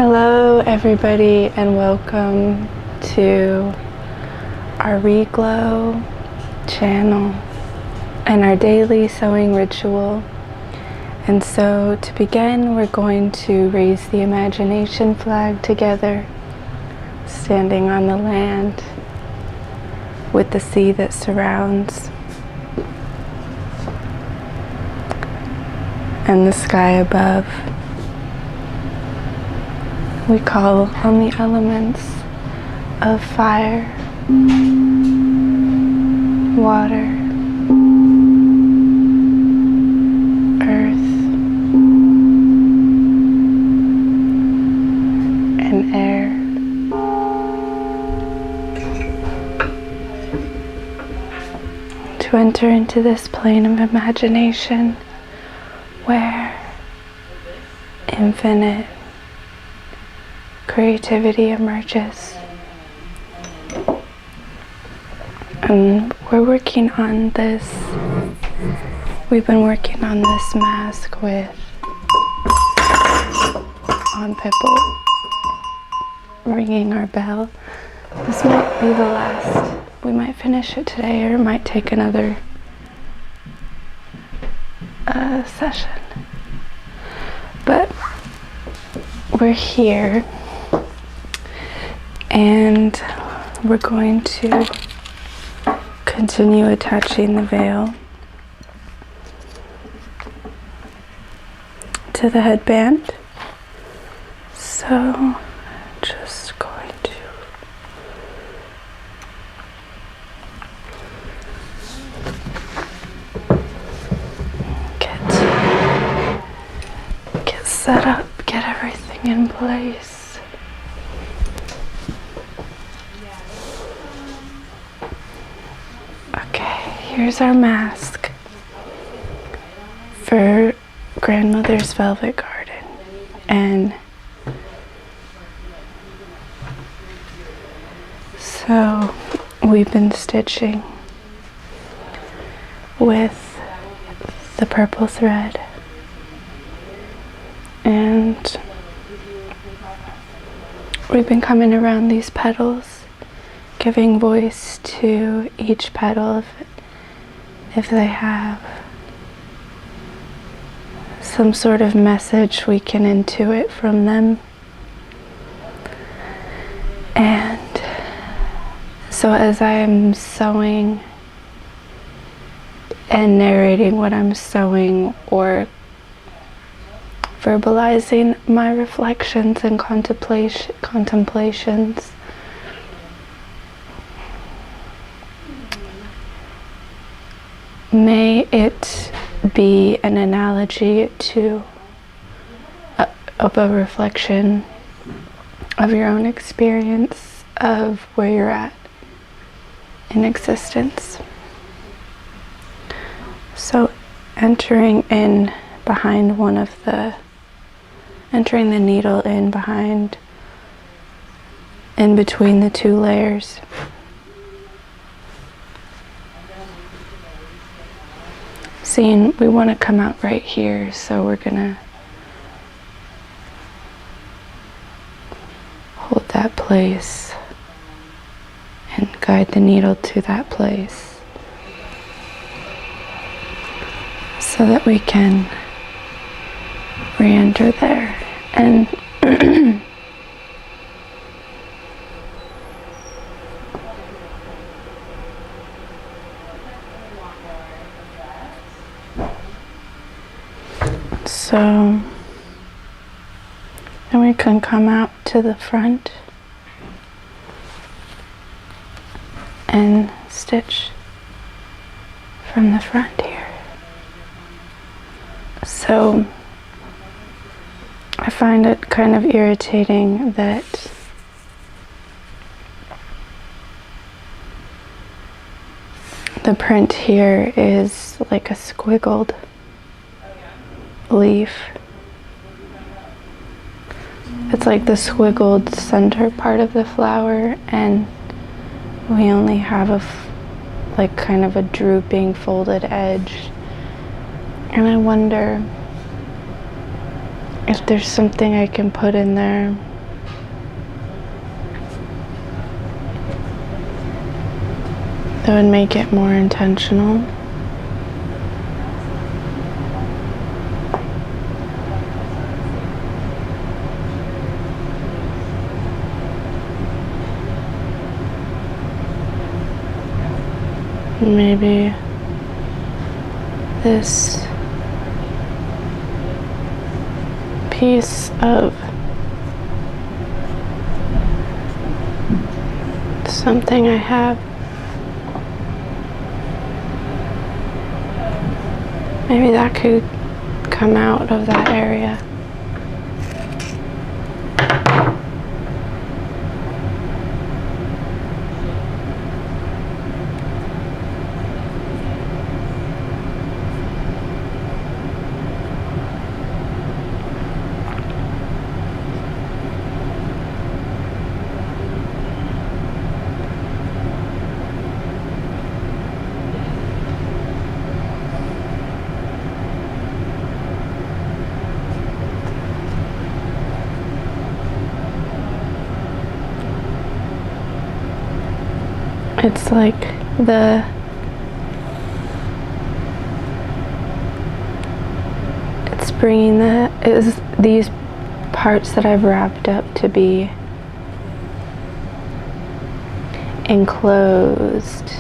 Hello everybody and welcome to our Reglow channel and our daily sewing ritual. And so to begin, we're going to raise the imagination flag together, standing on the land with the sea that surrounds and the sky above. We call on the elements of fire, water, earth, and air. To enter into this plane of imagination where infinite creativity emerges. And we're working on this. We've been working on this mask with on Pipple ringing our bell. This might be the last. We might finish it today, or it might take another session. But we're here. And we're going to continue attaching the veil to the headband. So just going to get set up, get everything in place. Here's our mask for grandmother's velvet garden, and so we've been stitching with the purple thread, and we've been coming around these petals, giving voice to each petal if they have some sort of message we can intuit from them. And so as I am sewing and narrating what I'm sewing or verbalizing my reflections and contemplations, may it be an analogy to of a reflection of your own experience of where you're at in existence. So entering the needle in between the two layers. Seeing we want to come out right here, so we're gonna hold that place and guide the needle to that place so that we can re-enter there. And so then we can come out to the front and stitch from the front here. So I find it kind of irritating that the print here is like a squiggled leaf. It's like the squiggled center part of the flower, and we only have like kind of a drooping folded edge. And I wonder if there's something I can put in there that would make it more intentional. Maybe this piece of something I have, maybe that could come out of that area. It's like it's bringing these parts that I've wrapped up to be enclosed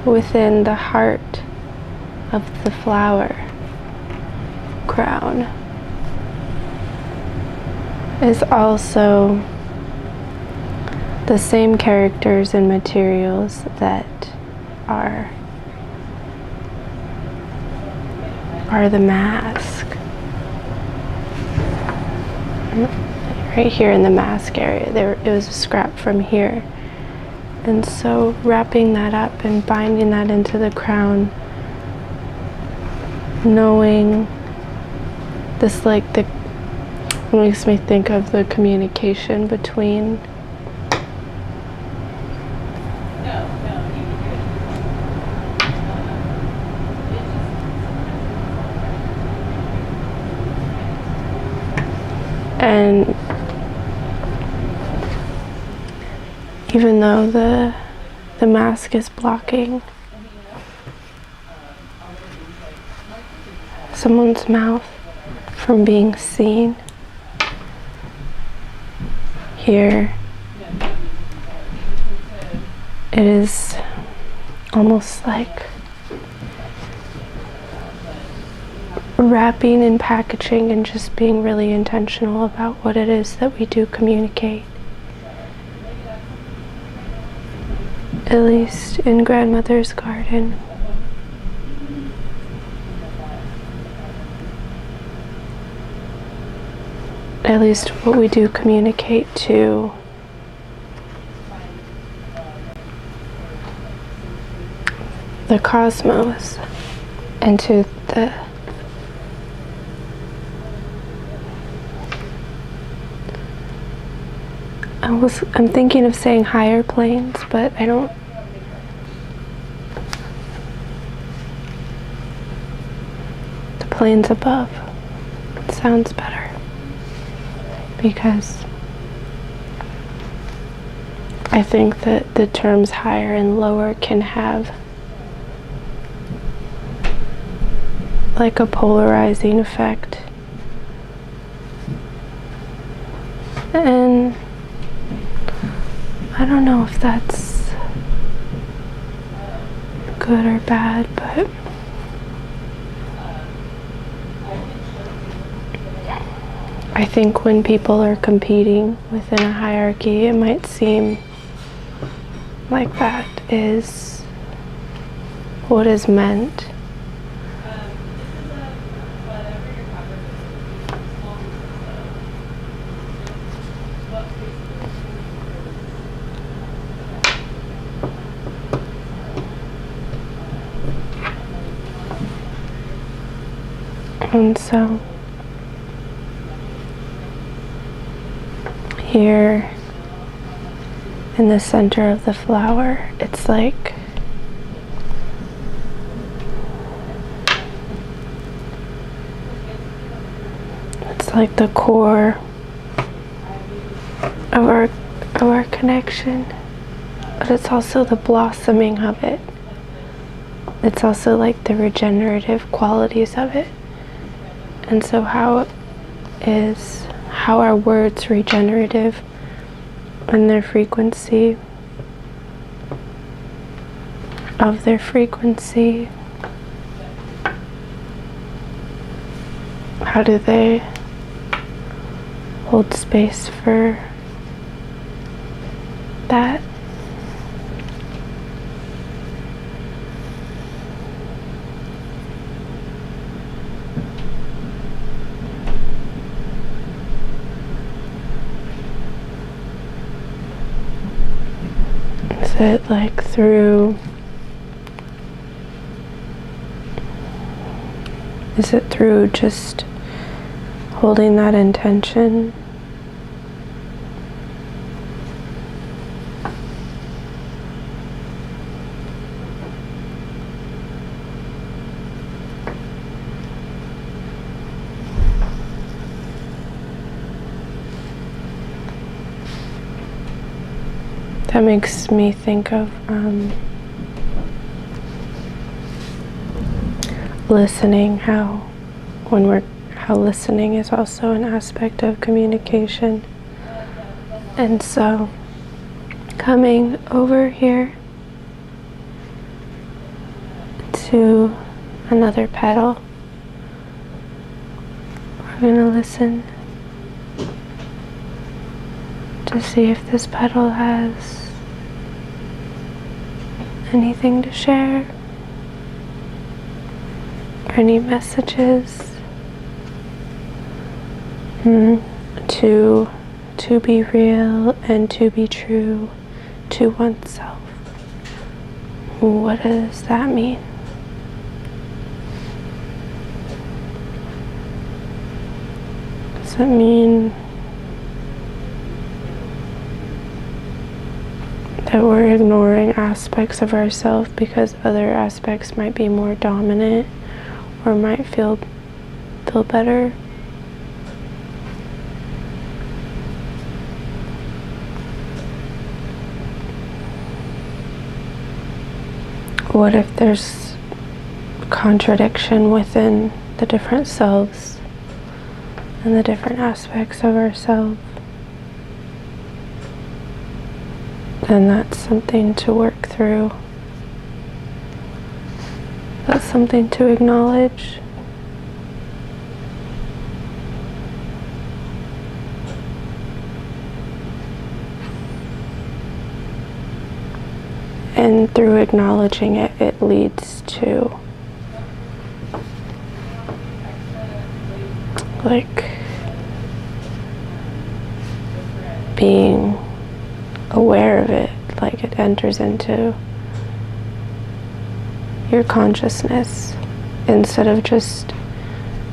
within the heart of the flower crown is also the same characters and materials that are the mask. Right here in the mask area, it was a scrap from here. And so wrapping that up and binding that into the crown, knowing this, it makes me think of the communication between and even though the mask is blocking someone's mouth from being seen, here it is almost like wrapping and packaging and just being really intentional about what it is that we do communicate. At least in grandmother's garden. At least what we do communicate to the cosmos and to I'm thinking of saying higher planes, but I don't. The planes above. It sounds better. Because I think that the terms higher and lower can have like a polarizing effect. And I don't know if that's good or bad, but I think when people are competing within a hierarchy, it might seem like that is what is meant. And so here in the center of the flower, it's like the core of our connection, but it's also the blossoming of it. it's also like the regenerative qualities of it. And so how are words regenerative in their frequency, of their frequency? How do they hold space for that? Is it like through, is it through just holding that intention? That makes me think of listening, how listening is also an aspect of communication. And so coming over here to another petal, we're going to listen to see if this petal has anything to share, or any messages to be real and to be true to oneself. What does that mean? Does it mean that we're ignoring aspects of ourselves because other aspects might be more dominant or might feel better? What if there's contradiction within the different selves and the different aspects of ourselves? Then that's something to work through. That's something to acknowledge. And through acknowledging it, it leads to like being aware of it, like it enters into your consciousness instead of just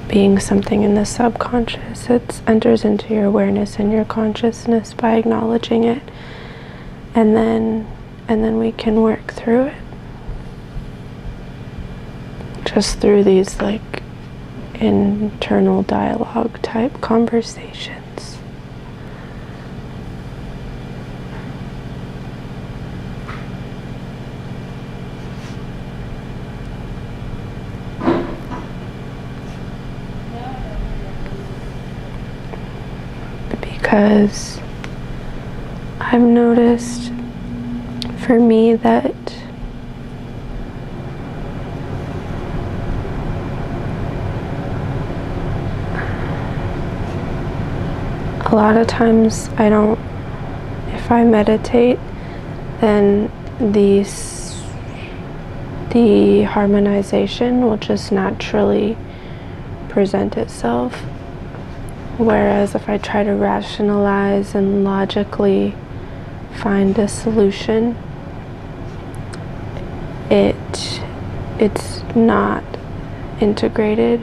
being something in the subconscious. It enters into your awareness and your consciousness by acknowledging it, and then we can work through it just through these like internal dialogue type conversations. Because I've noticed for me that a lot of times if I meditate, then the harmonization will just naturally present itself. Whereas if I try to rationalize and logically find a solution, it's not integrated.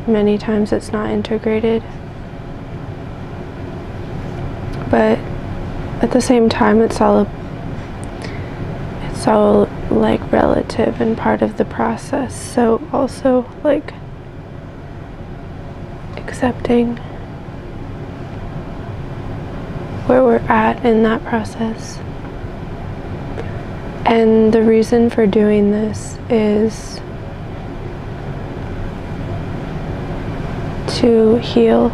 Many times it's not integrated. But at the same time, it's all like relative and part of the process. So also like accepting where we're at in that process And the reason for doing this is to heal.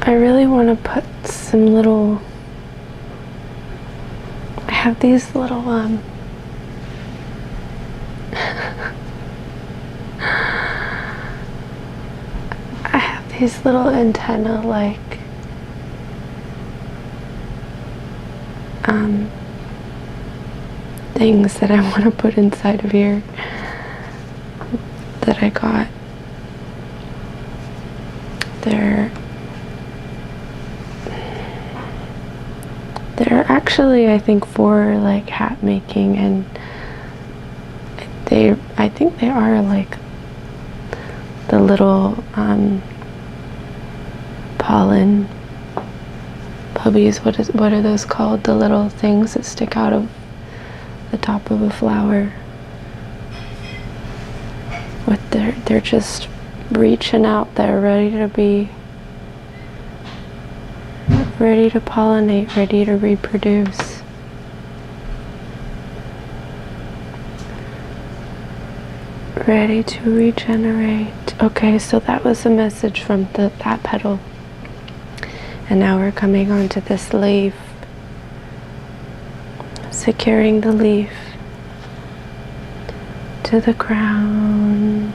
I really want to put some little, I have these little I have these little antenna like things that I want to put inside of here that I got. They're actually, I think, for like hat making, and I think they are like the little pollen puppies. What are those called? The little things that stick out of the top of a flower. They're just reaching out there, ready to pollinate, ready to reproduce. Ready to regenerate. Okay, so that was a message from that petal. And now we're coming onto this leaf. Securing the leaf to the crown.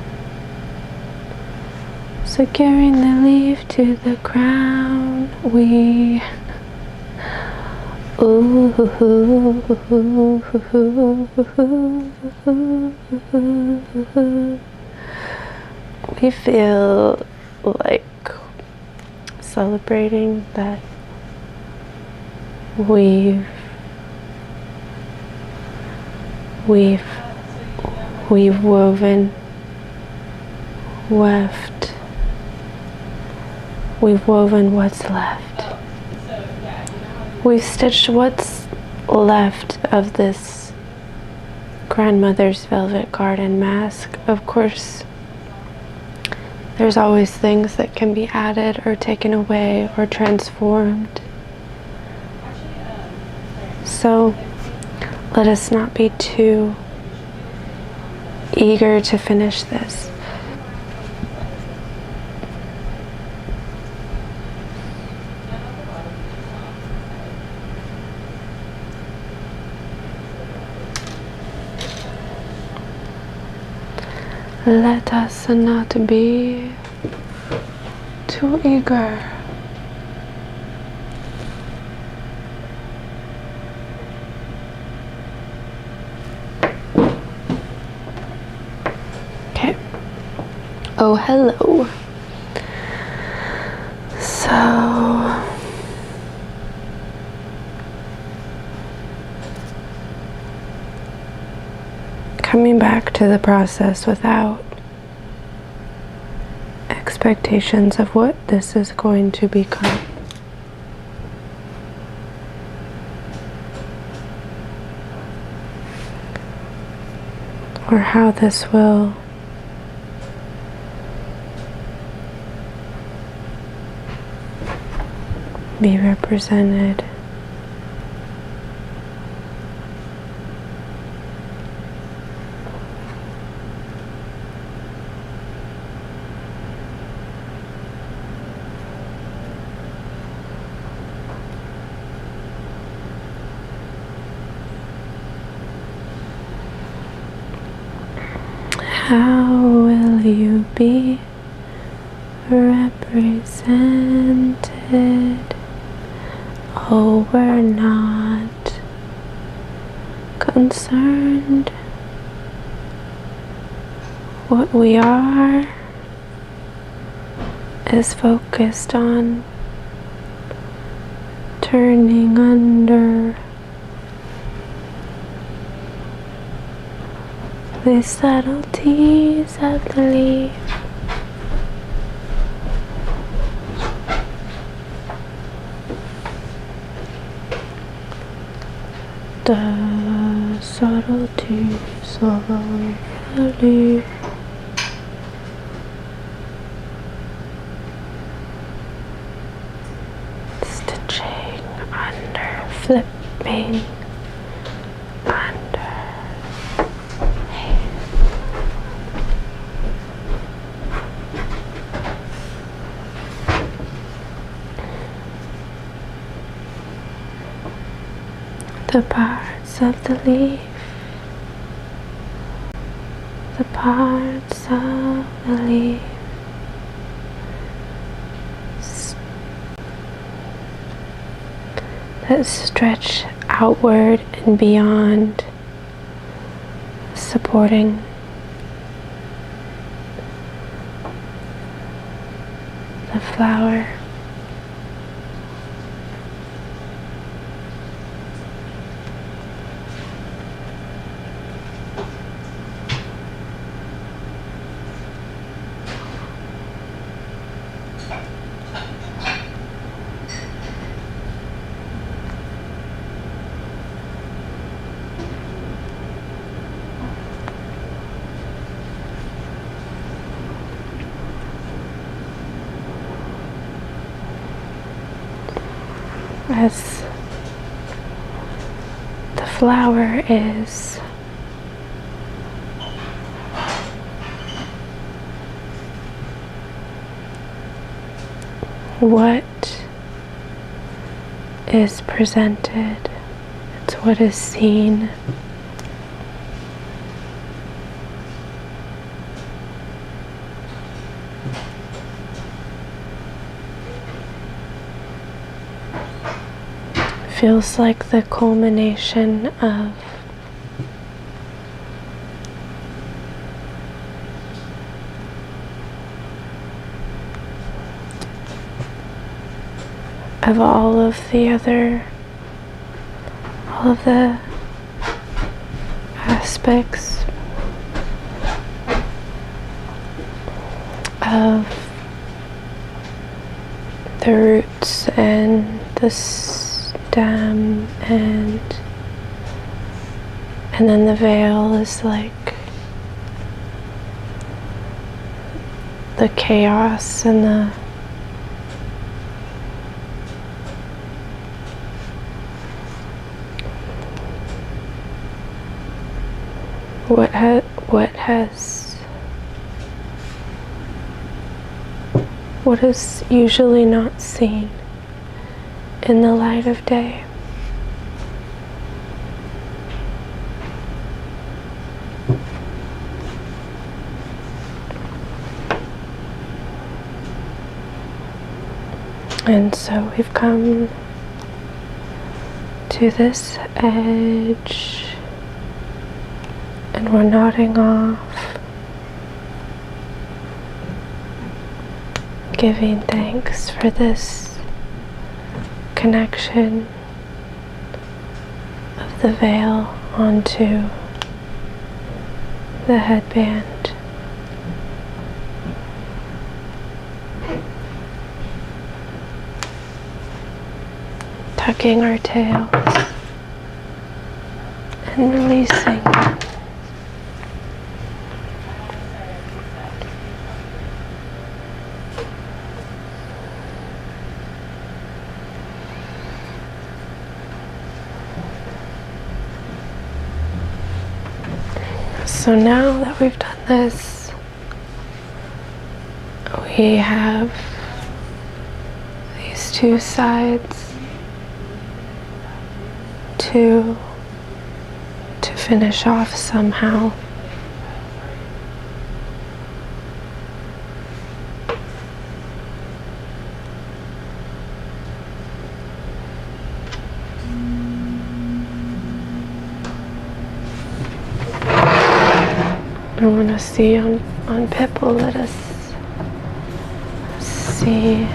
Securing the leaf to the crown. We feel like celebrating that we've woven, weft. We've woven what's left. We've stitched what's left of this grandmother's velvet garden mask. Of course, there's always things that can be added or taken away or transformed. So let us not be too eager to finish this. Let us not be too eager. Okay. Oh, hello. So, coming back to the process without expectations of what this is going to become. Or how this will be represented. How will you be represented? Oh, we're not concerned. What we are is focused on turning under the subtleties of the leaf. the subtleties of belief. Stitching under, flipping under. The parts of the leaf, the parts of the leaf that stretch outward and beyond, supporting the flower. As the flower is what is presented, it's what is seen. Feels like the culmination of all of the aspects of the roots and the stem, and then the veil is like the chaos and the what is usually not seen in the light of day. And so we've come to this edge, and we're nodding off, giving thanks for this connection of the veil onto the headband. Tucking our tails and releasing. So now that we've done this, we have these two sides to finish off somehow. I want to see on Pipple, let us see.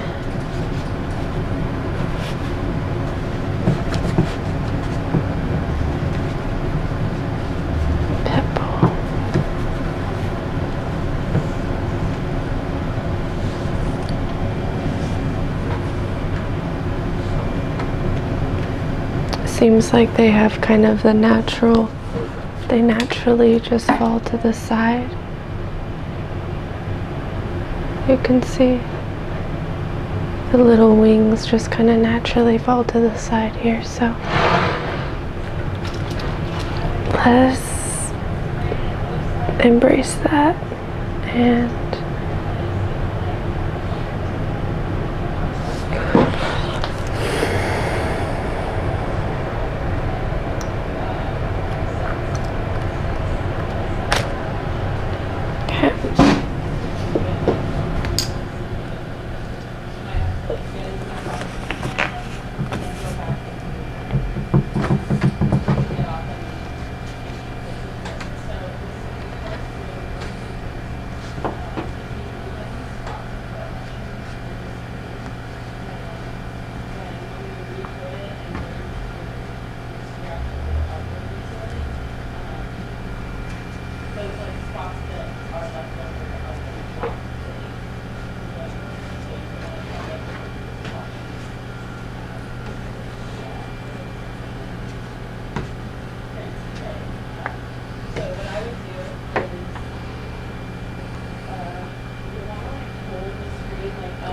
seems like they have kind of they naturally just fall to the side. You can see the little wings just kind of naturally fall to the side here. So let's embrace that and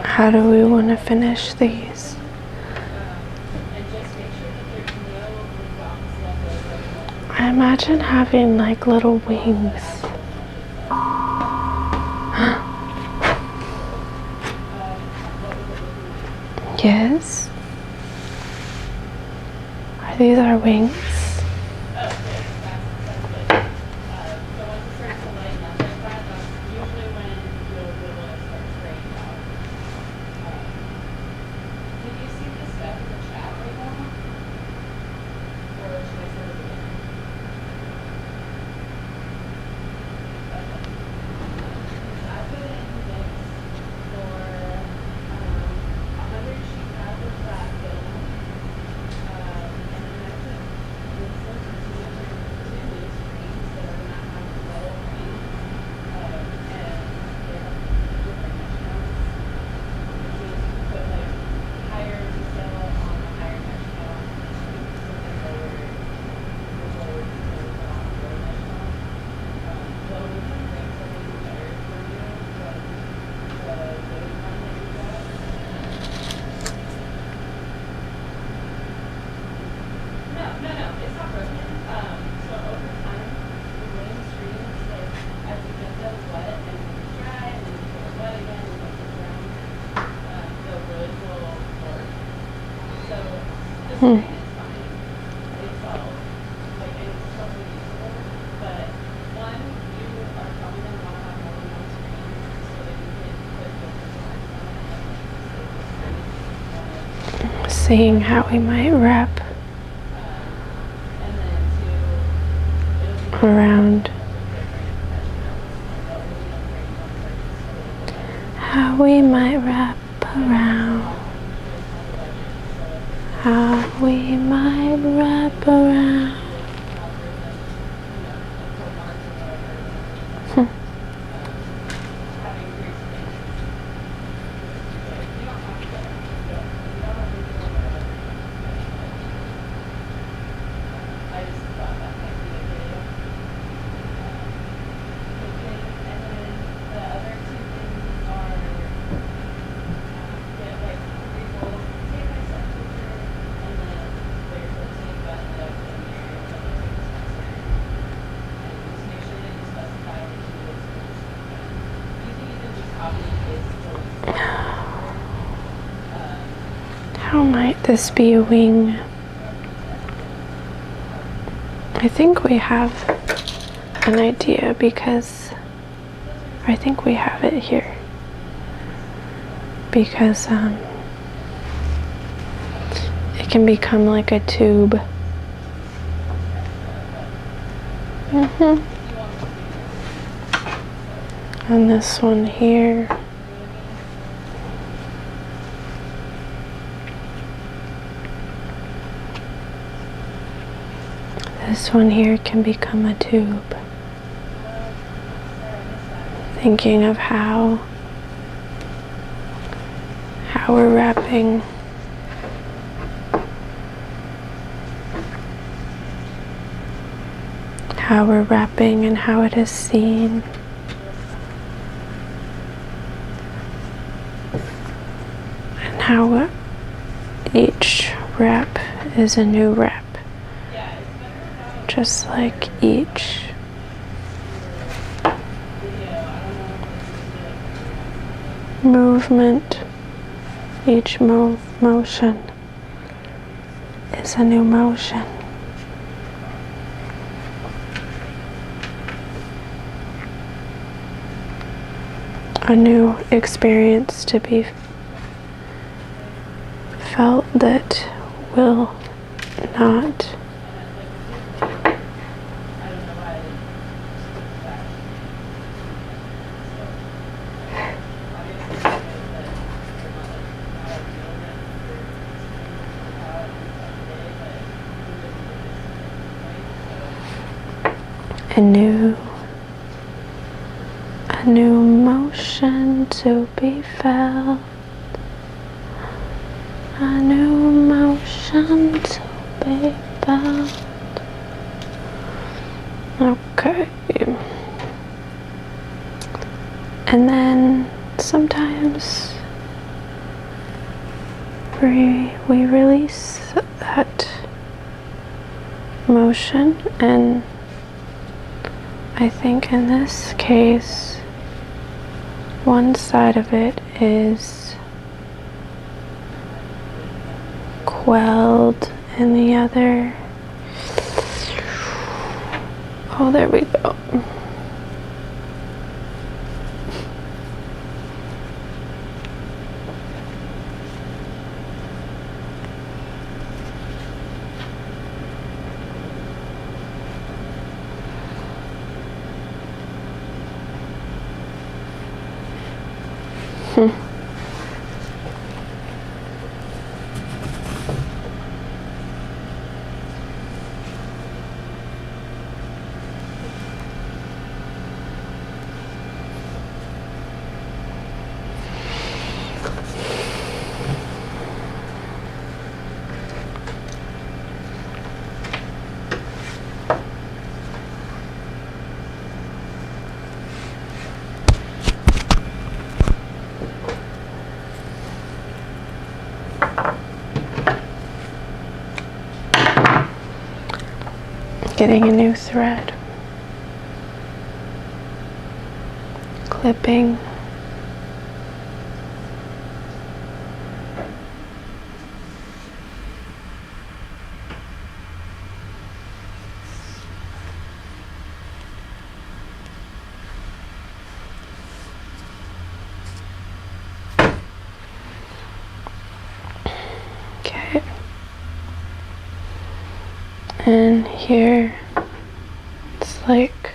how do we want to finish these? I imagine having like little wings. Yes? Are these our wings? Seeing how we might wrap around, how we might wrap around, how we might wrap around. How might this be a wing? I think we have an idea because I think we have it here. Because it can become like a tube. And this one here. This one here can become a tube. Thinking of how we're wrapping how we're wrapping and how it is seen. And how each wrap is a new wrap. Just like each movement, each motion is a new motion. A new experience to be felt that will not a new motion to be felt, a new motion to be felt. Okay. And then sometimes we release that motion, and I think in this case, one side of it is quelled and the other, oh, there we go. Getting a new thread, clipping, okay. And here it's like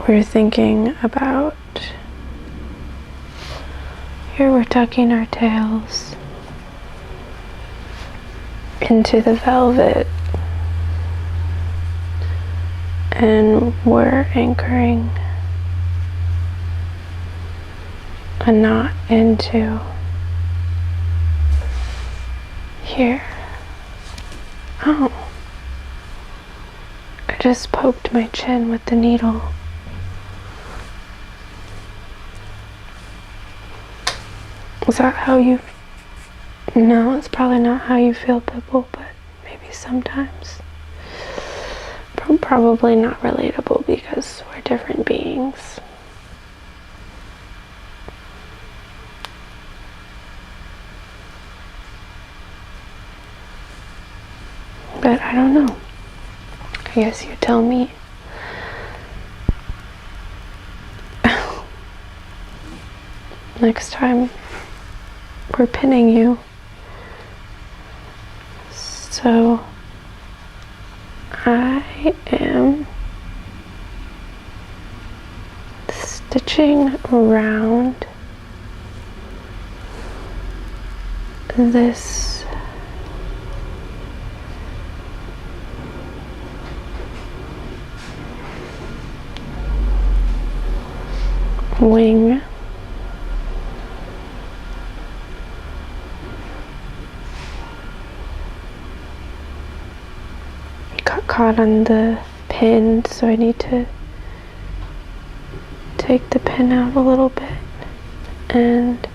we're thinking about, here we're tucking our tails into the velvet and we're anchoring a knot into here. Oh, I just poked my chin with the needle. Is that how you... No, it's probably not how you feel, Pipple, but maybe sometimes. Probably not relatable because we're different beings. But I don't know. I guess you tell me. Next time we're pinning you. So I am stitching around this wing got caught on the pin, so I need to take the pin out a little bit and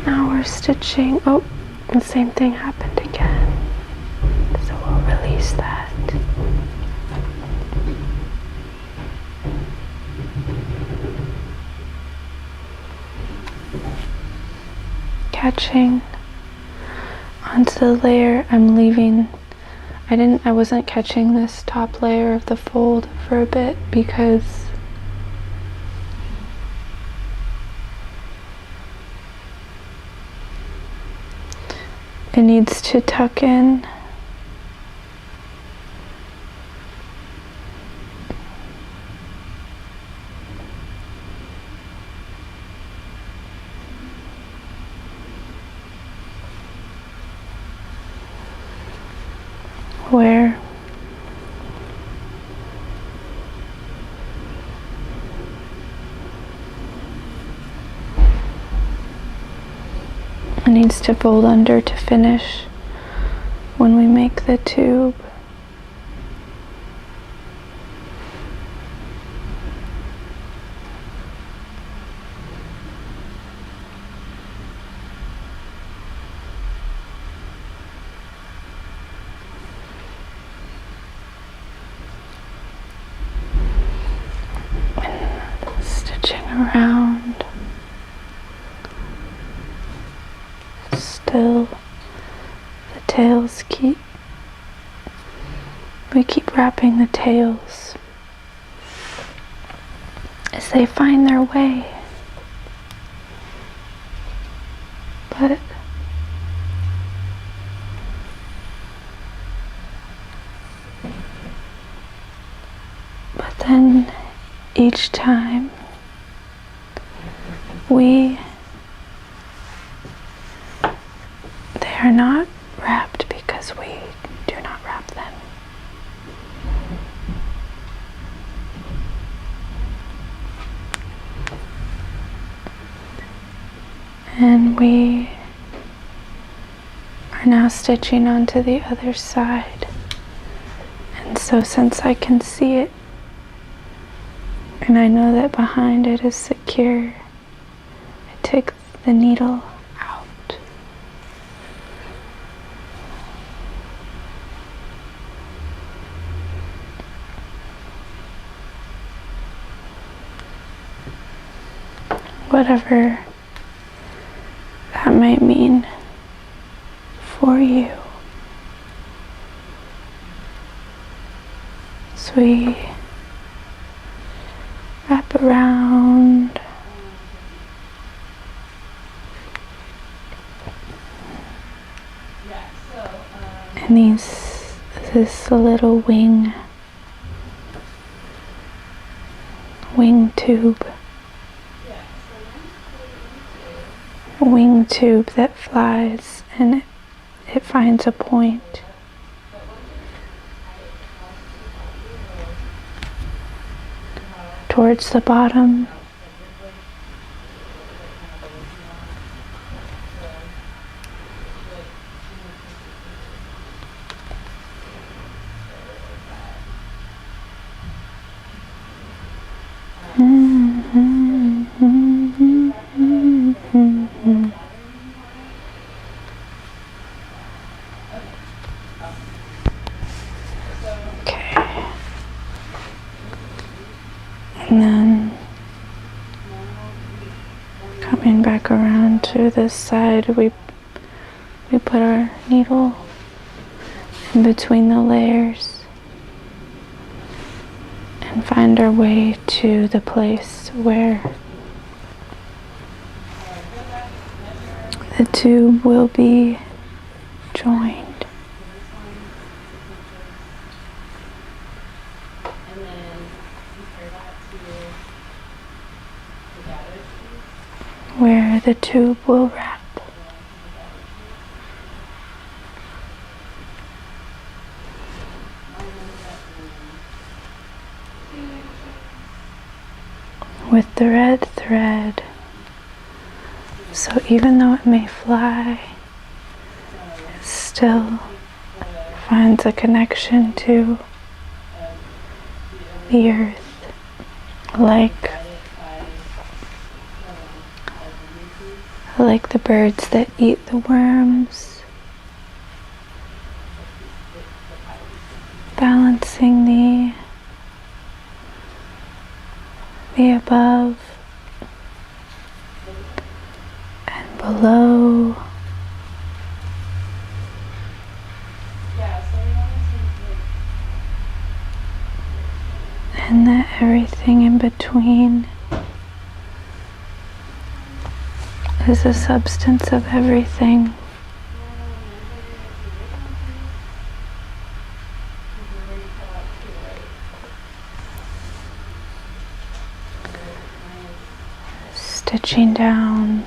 now we're stitching. Oh, the same thing happened again, so we'll release that. Catching onto the layer I'm leaving. I wasn't catching this top layer of the fold for a bit because it needs to tuck in. Where it needs to fold under to finish when we make the tube. Stitching around. Still, the tails we keep wrapping the tails as they find their way. But then each time they are not wrapped because we do not wrap them. And we are now stitching onto the other side. And so since I can see it, and I know that behind it is secure, I take the needle out. Whatever that might mean for you. So we wrap around. And this little wing tube. A wing tube that flies and it finds a point. Towards the bottom. And then coming back around to this side, we put our needle in between the layers and find our way to the place where the tube will be joined. Where the tube will wrap. With the red thread So even though it may fly, it still finds a connection to the earth, like the birds that eat the worms, balancing the above and below. And that everything in between is a substance of everything. Stitching down.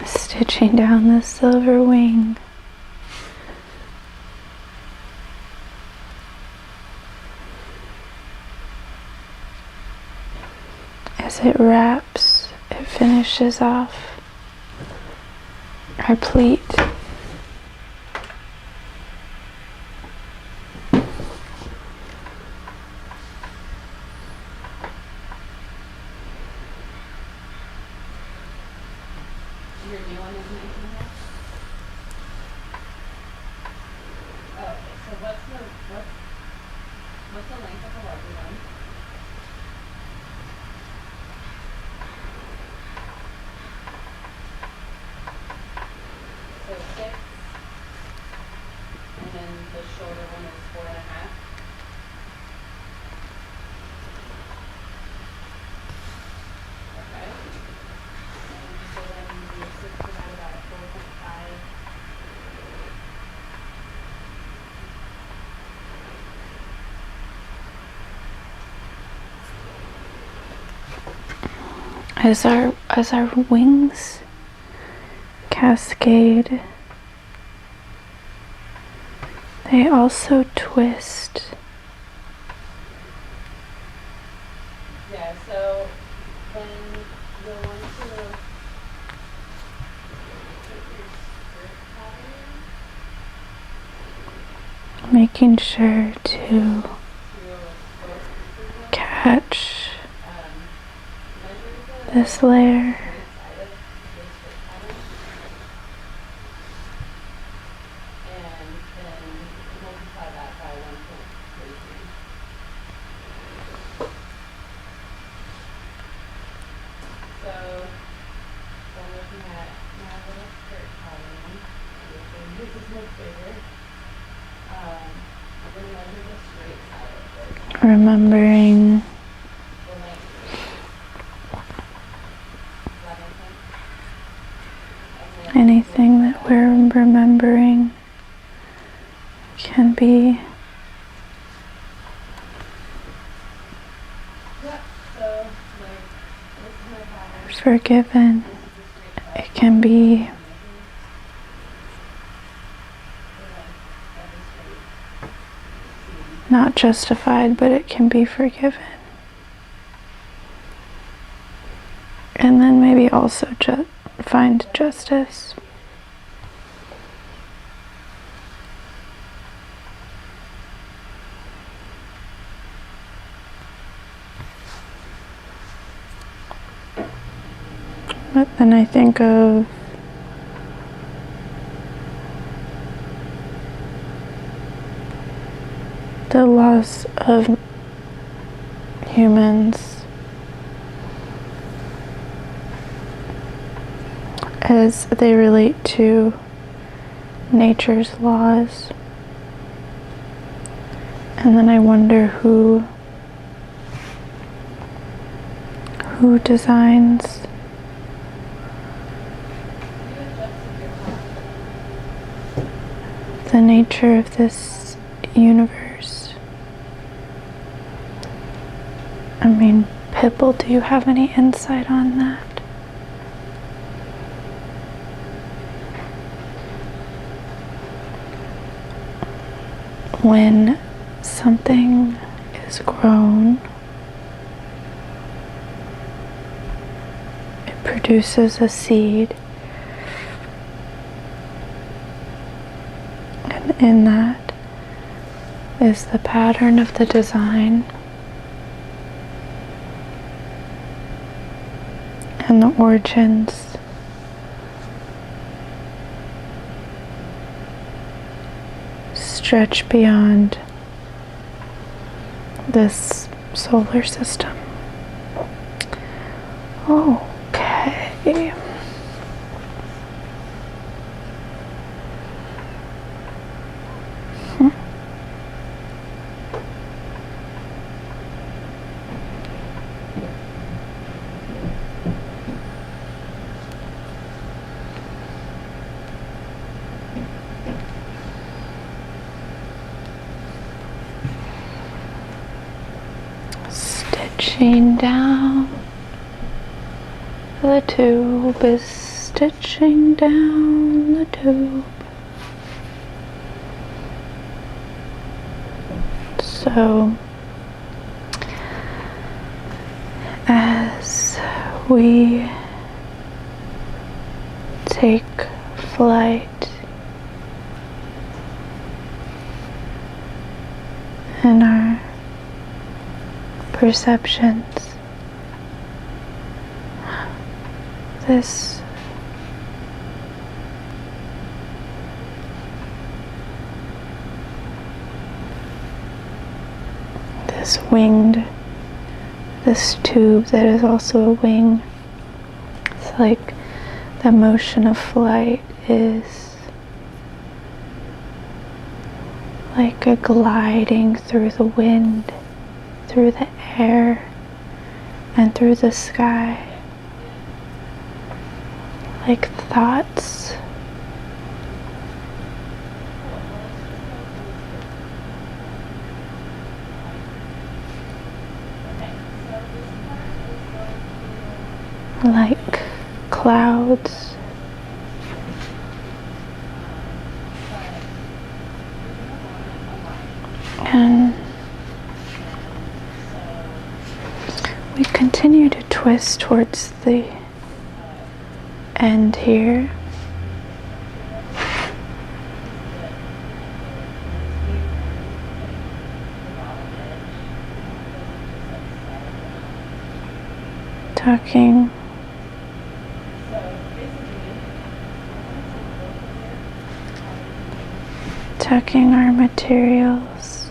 Stitching down the silver wing. As it wraps, it finishes off our pleat. What's the length of the lovely one? So 6, and then the shorter one is 4.5. Okay. And so then the 6 divided by 4.5. As our wings cascade, they also twist. Yeah, so then you'll want to put your skirt pattern. Making sure to catch this layer. Remembering anything that we're remembering can be forgiven. It can be not justified, but it can be forgiven. And then maybe also find justice. But then I think of the loss of humans as they relate to nature's laws. And then I wonder who designs the nature of this universe. I mean, Pipple, do you have any insight on that? when something is grown, it produces a seed, and in that is the pattern of the design and the origins stretch beyond this solar system. Okay. Stitching down the tube is stitching down the tube. So as we take flight in our perceptions, this this tube that is also a wing, it's like the motion of flight is like a gliding through the wind, through the air, and through the sky, like thoughts. Like clouds. And we continue to twist towards the end here. Tucking our materials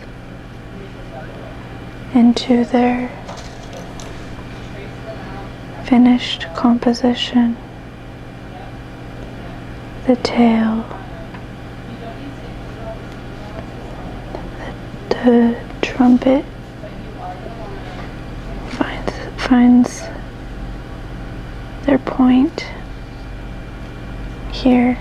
into their finished composition. The tail, the trumpet finds their point here.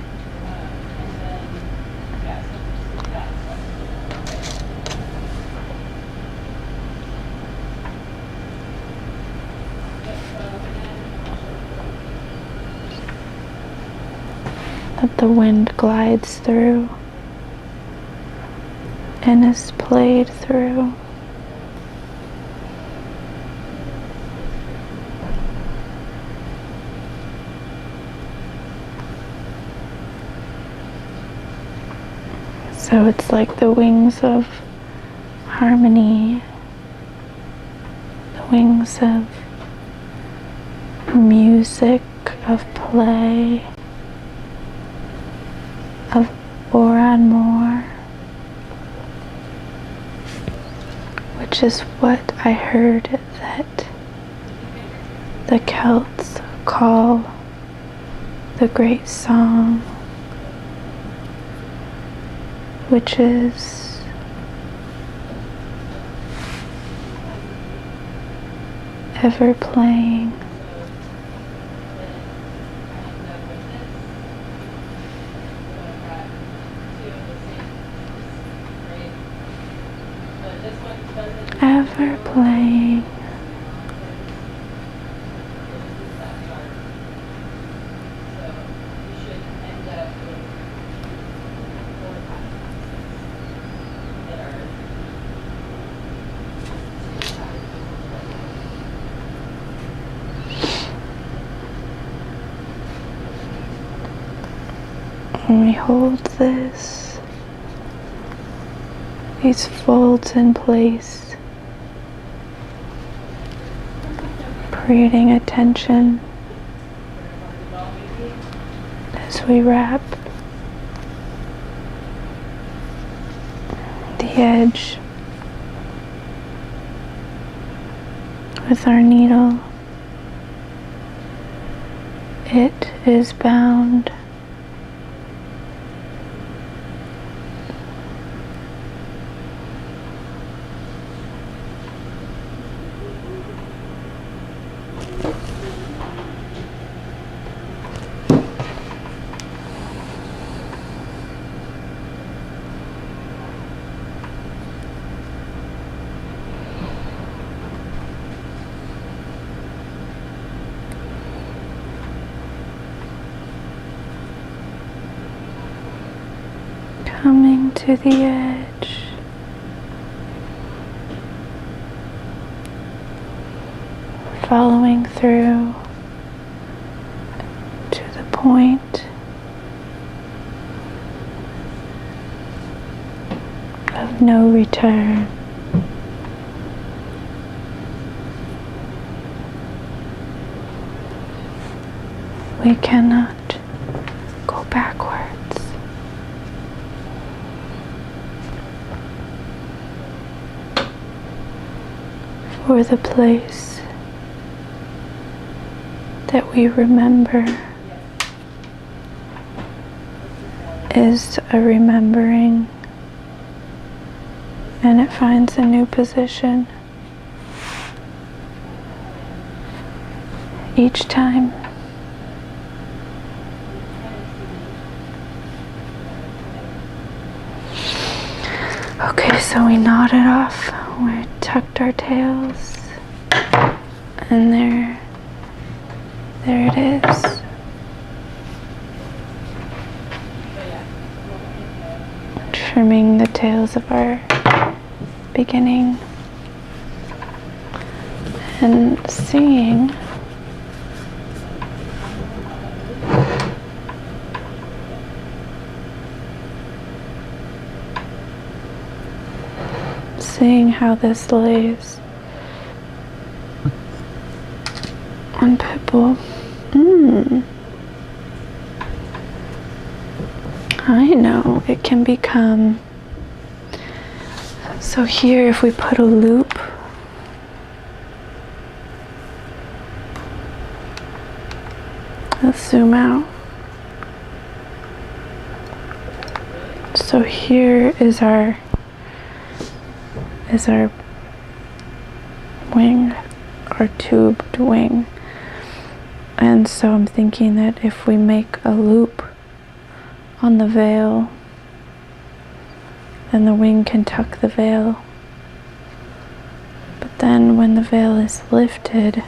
That the wind glides through and is played through. So it's like the wings of harmony, the wings of music, of play, of more and more, which is what I heard that the Celts call the great song, which is ever playing. Ever playing. And we hold these folds in place, creating a tension as we wrap the edge with our needle. It is bound. Coming to the edge, following through to the point of no return. We cannot go backwards. For the place that we remember is a remembering, and it finds a new position each time. Okay, so we nodded off, we tucked our tails, and there it is. Trimming the tails of our beginning and seeing how this lays on Pipple. I know it can become, so here if we put a loop, let's zoom out. So here is our wing, our tubed wing. And so I'm thinking that if we make a loop on the veil, then the wing can tuck the veil. But then when the veil is lifted,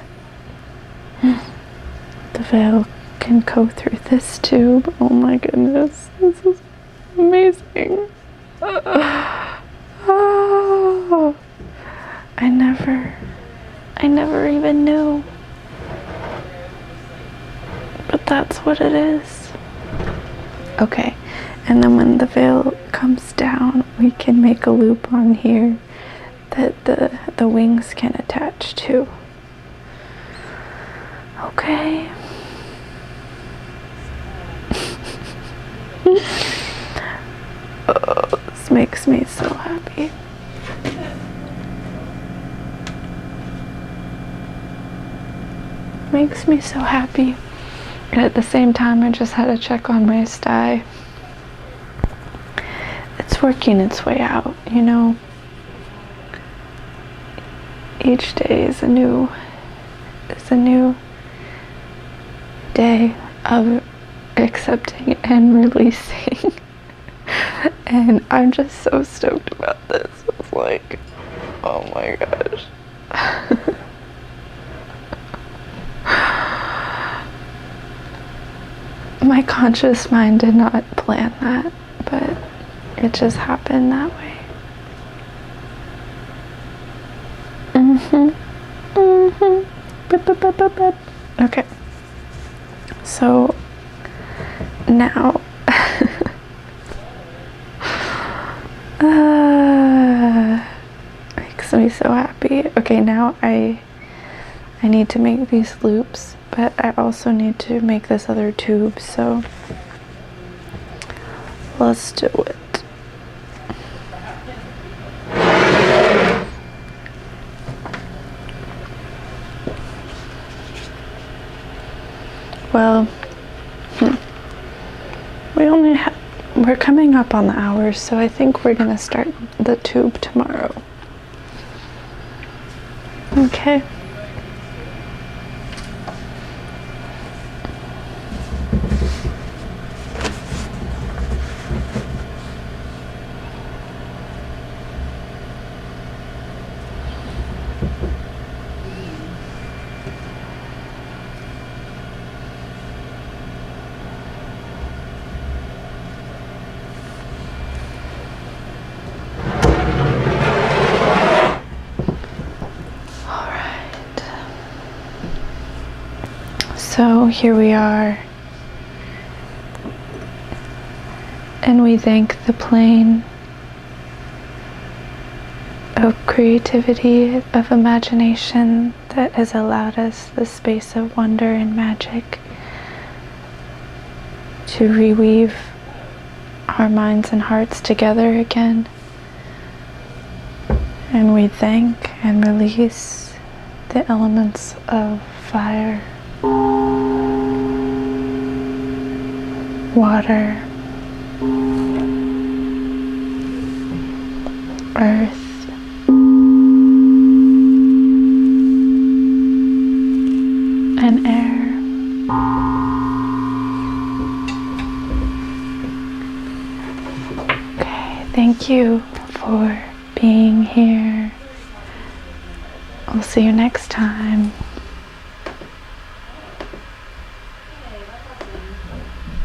the veil can go through this tube. Oh my goodness, this is amazing. Oh, I never even knew. But that's what it is. Okay, and then when the veil comes down, we can make a loop on here that the wings can attach to. Okay. Oh, this makes me so happy. Makes me so happy. And at the same time, I just had to check on my sty. It's working its way out, you know. Each day is a new day of accepting and releasing. And I'm just so stoked about this. It's like, oh my gosh. My conscious mind did not plan that, but it just happened that way. Okay. So now Makes me so happy. Okay, now I need to make these loops, but I also need to make this other tube, so let's do it. Well, we're coming up on the hours, so I think we're gonna start the tube tomorrow. Okay. So here we are, and we thank the plane of creativity, of imagination that has allowed us the space of wonder and magic to reweave our minds and hearts together again. And we thank and release the elements of fire, water, earth, and air. Okay, thank you for being here. I'll see you next time.